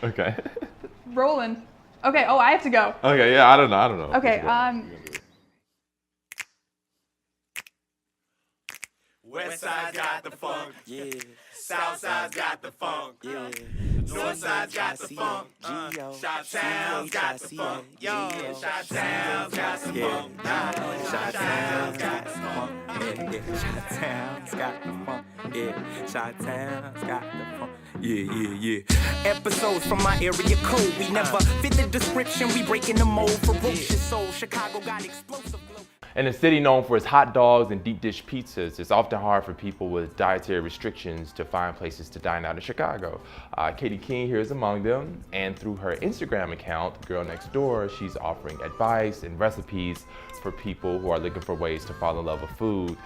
Okay. Rolling. Okay, oh, I have to go. Okay, yeah, I don't know. Okay, West side's got the funk, yeah. South side's got the funk, yeah. North side's got the funk, Chi-Town's got the funk, yo. Chi-Town's got the funk, Chi-Town's got the funk, Chi-Town's got the funk, Chi-Town's got the funk, yeah. Episodes from my area code, we never fit the description, we breaking the mold. Ferocious soul, Chicago got explosive glow. In a city known for its hot dogs and deep dish pizzas, it's often hard for people with dietary restrictions to find places to dine out in Chicago. Katie King here is among them, and through her Instagram account, Girl Next Door, she's offering advice and recipes for people who are looking for ways to fall in love with food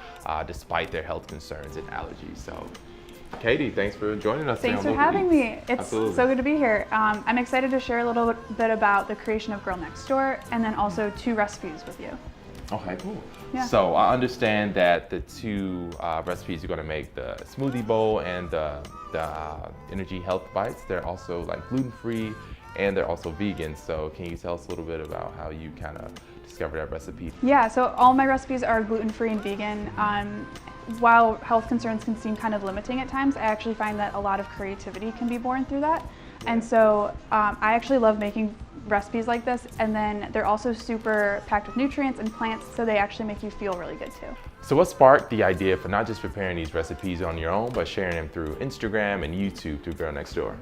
despite their health concerns and allergies. So, Katie, thanks for joining us. Thanks for having me. It's Absolutely. so good to be here. I'm excited to share a little bit about the creation of Girl Next Door and then also 2 recipes with you. Okay, cool. Yeah. So I understand that the 2 recipes you're going to make, the smoothie bowl and the energy health bites, they're also like gluten-free and they're also vegan. So can you tell us a little bit about how you kind of discovered that recipe? Yeah, so all my recipes are gluten-free and vegan. While health concerns can seem kind of limiting at times, I actually find that a lot of creativity can be born through that. And so I actually love making recipes like this, and then they're also super packed with nutrients and plants, so they actually make you feel really good too. So what sparked the idea for not just preparing these recipes on your own, but sharing them through Instagram and YouTube through Girl Next Door?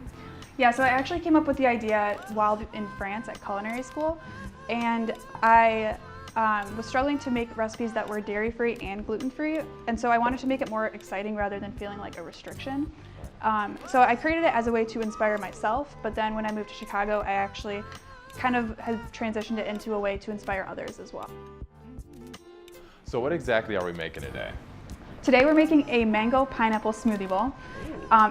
Yeah, so I actually came up with the idea while in France at culinary school, and I was struggling to make recipes that were dairy-free and gluten-free, and so I wanted to make it more exciting rather than feeling like a restriction. So I created it as a way to inspire myself, but then when I moved to Chicago, I actually kind of have transitioned it into a way to inspire others as well. So what exactly are we making today? Today we're making a mango pineapple smoothie bowl.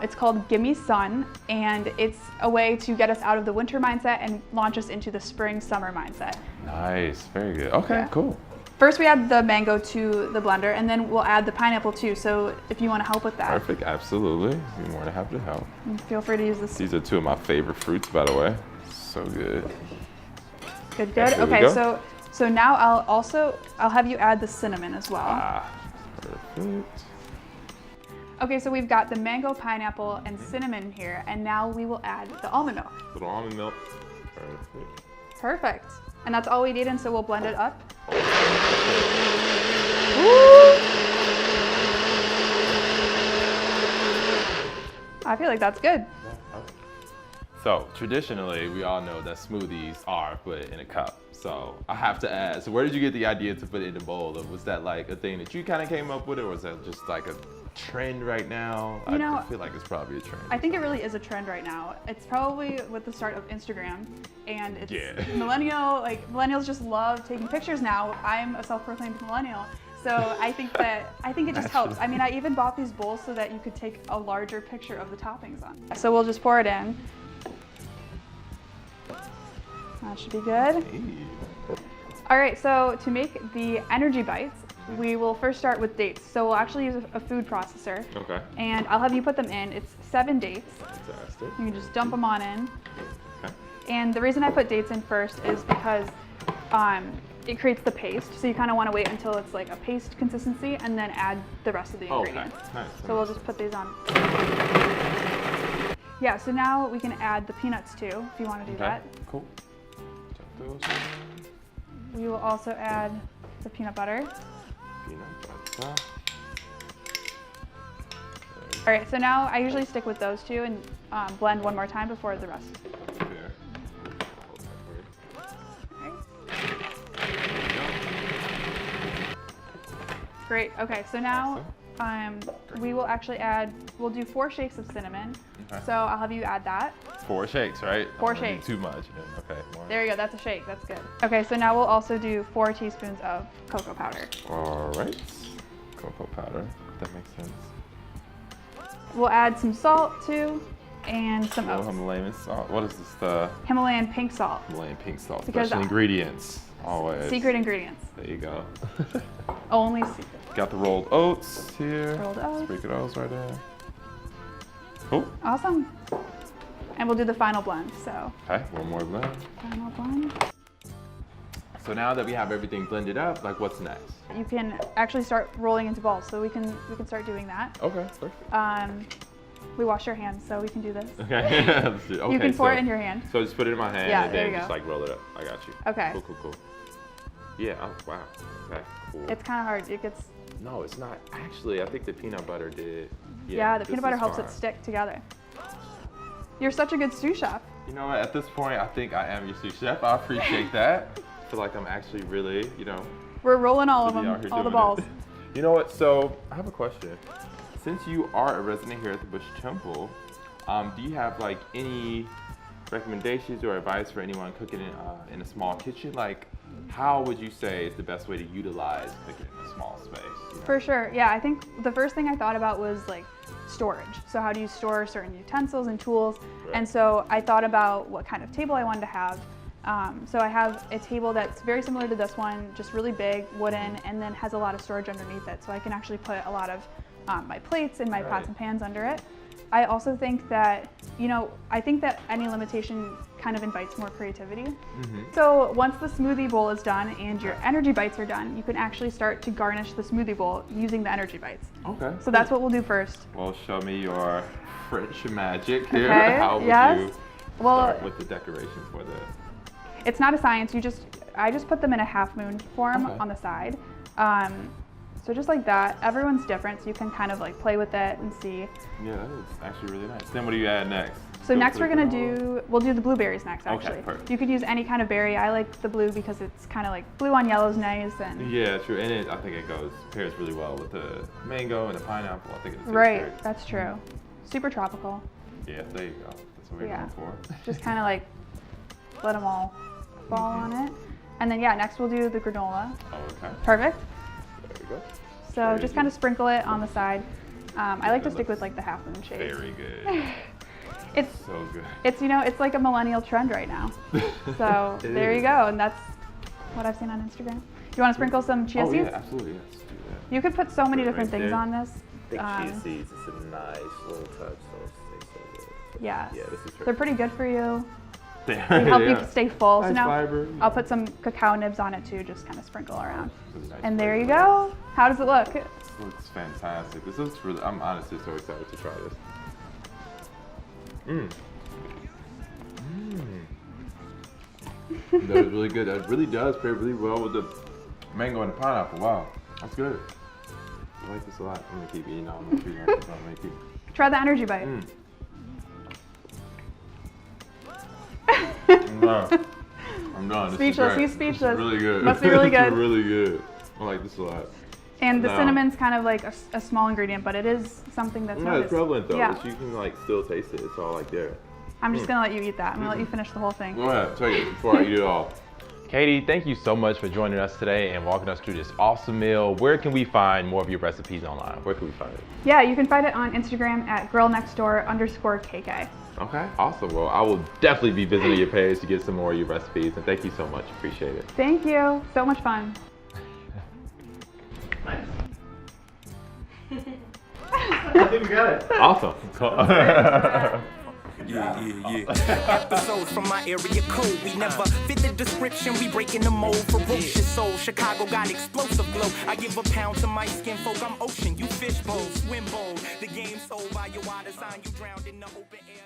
It's called Gimme Sun, and it's a way to get us out of the winter mindset and launch us into the spring-summer mindset. Nice, very good. Okay, Yeah. cool. First we add the mango to the blender, and then we'll add the pineapple too, so if you want to help with that. Perfect, absolutely. You're more than happy to help. Feel free to use this. These are 2 of my favorite fruits, by the way. So good. Good. There we Okay, go. so now I'll have you add the cinnamon as well. Perfect. Okay, so we've got the mango, pineapple, and cinnamon here, and now we will add the almond milk. Little almond milk. Perfect. Perfect. And that's all we need, and so we'll blend it up. I feel like that's good. So traditionally, we all know that smoothies are put in a cup. So I have to ask, where did you get the idea to put it in a bowl? Or was that like a thing that you kind of came up with, or was that just like a trend right now? You know, I feel like it's probably a trend. I think it really is a trend right now. It's probably with the start of Instagram, and it's millennials just love taking pictures now. I'm a self-proclaimed millennial. So I think it just helps. I mean, I even bought these bowls so that you could take a larger picture of the toppings on. So we'll just pour it in. That should be good. All right, so to make the energy bites, we will first start with dates. So we'll actually use a food processor. Okay. And I'll have you put them in. It's 7 dates. Fantastic. You can just dump them on in. Okay. And the reason I put dates in first is because it creates the paste. So you kind of want to wait until it's like a paste consistency and then add the rest of the ingredients. Okay. Nice. So we'll just put these on. Yeah, so now we can add the peanuts too, if you want to do that. Cool. Chuck those in. We will also add the peanut butter. Peanut butter. All right, so now I usually stick with those 2 and blend one more time before the rest. Great, okay, so now we will actually we'll do 4 shakes of cinnamon. Okay. So I'll have you add that. 4 shakes, right? 4 shakes. Too much. Okay. More. There you go, that's a shake, that's good. Okay, so now we'll also do 4 teaspoons of cocoa powder. All right. Cocoa powder, that makes sense. We'll add some salt too, and some oats. Himalayan salt. What is this? The Himalayan pink salt. Himalayan pink salt. Because Special ingredients, always. Secret ingredients. There you go. Only secret. Got the rolled oats here. Rolled oats. Sprinkle those right there. Cool. Awesome. and we'll do the final blend. So Okay, one more blend. final blend. So now that we have everything blended up, like what's next? You can actually start rolling into balls. So we can start doing that. Okay, perfect. We wash our hands, so we can do this. Okay, let's do it. Okay, You can pour so- it in your hand. So just put it in my hand Yeah, and there then you just go. like roll it up. I got you. Okay. Cool, cool, cool. Yeah, oh, wow. That's cool. It's kind of hard. It gets. No, it's not. Actually, I think the peanut butter did. Yeah, the this peanut butter is helps fine. it stick together. You're such a good sous chef. You know what? At this point, I think I am your sous chef. I appreciate that. I feel like I'm actually really, We're rolling all of really out them, here all the doing balls. it. You know what? So I have a question. Since you are a resident here at the Bush Temple, do you have like any recommendations or advice for anyone cooking in a small kitchen? Like, how would you say is the best way to utilize cooking in a small space? For sure, yeah. I think the first thing I thought about was like storage. So how do you store certain utensils and tools? Right. And so I thought about what kind of table I wanted to have. So I have a table that's very similar to this one, just really big, wooden, and then has a lot of storage underneath it. So I can actually put a lot of my plates and my pots and pans under it. I also think that, I think that any limitation kind of invites more creativity. So once the smoothie bowl is done and your energy bites are done, you can actually start to garnish the smoothie bowl using the energy bites. Okay. So that's what we'll do first. Well, show me your French magic here. Okay, How would yes. you Well, start with the decorations for the? it's not a science. I just put them in a half moon form Okay. on the side. So just like that. Everyone's different, so you can kind of like play with it and see. Yeah, that is actually really nice. Then what do you add next? So Go next for we're the gonna granola? we'll do the blueberries next actually. Okay, perfect. You could use any kind of berry. I like the blue because it's kind of like blue on yellow is nice and. Yeah, true. And I think it pairs really well with the mango and the pineapple. I think it tastes Right, great. that's true. Super tropical. Yeah, there you go. That's what we're Yeah. going for. Just kind of like let them all fall on it. And then yeah, next we'll do the granola. Oh, okay. Perfect. There we go. So Very just good. kind of sprinkle it on the side. I like to that stick with looks like the half moon shades. Very good. It's So good. it's like a millennial trend right now. So It there you is. go, and that's what I've seen on Instagram. You want to sprinkle some chia Oh, seeds? yeah, absolutely. Let's do that. You could put so many Put it different right things there. on this. Chia seeds, it's a nice little touch, so it tastes so good. Yes. Yeah, this is They're pretty good for you. They They help you stay full. Nice so now fiber. I'll put some cacao nibs on it too, just kind of sprinkle around. Really nice And there you flavor. go. How does it look? This looks fantastic. This looks really, I'm honestly so excited to try this. That was really good. That really does pair really well with the mango and the pineapple. Wow, that's good. I like this a lot. I'm gonna keep eating. I'm gonna keep. Try the energy bite. I'm done. I'm done. This is Speechless. great. He's speechless. This is really good. Must be really This is good. really good. I like this a lot. And the No. cinnamon's kind of like a small ingredient, but it is something that's Yeah, not it's as- prevalent though. Yeah. But you can like still taste it. It's all like there. I'm just gonna let you eat that. I'm gonna let you finish the whole thing. Go ahead, take it before I eat it all. Katie, thank you so much for joining us today and walking us through this awesome meal. Where can we find more of your recipes online? Where can we find it? Yeah, you can find it on Instagram at girlnextdoor_KK. Okay, awesome. Well, I will definitely be visiting your page to get some more of your recipes. And thank you so much. Appreciate it. Thank you. So much fun. I think we got it. Awesome. Yeah. Episodes from my area code. We never fit the description. We breaking the mold. Ferocious soul. Chicago got explosive glow. I give a pound to my skin folk. I'm ocean. You fish bowl. Swim bowl. The game sold by your water sign. You drowned in the open air.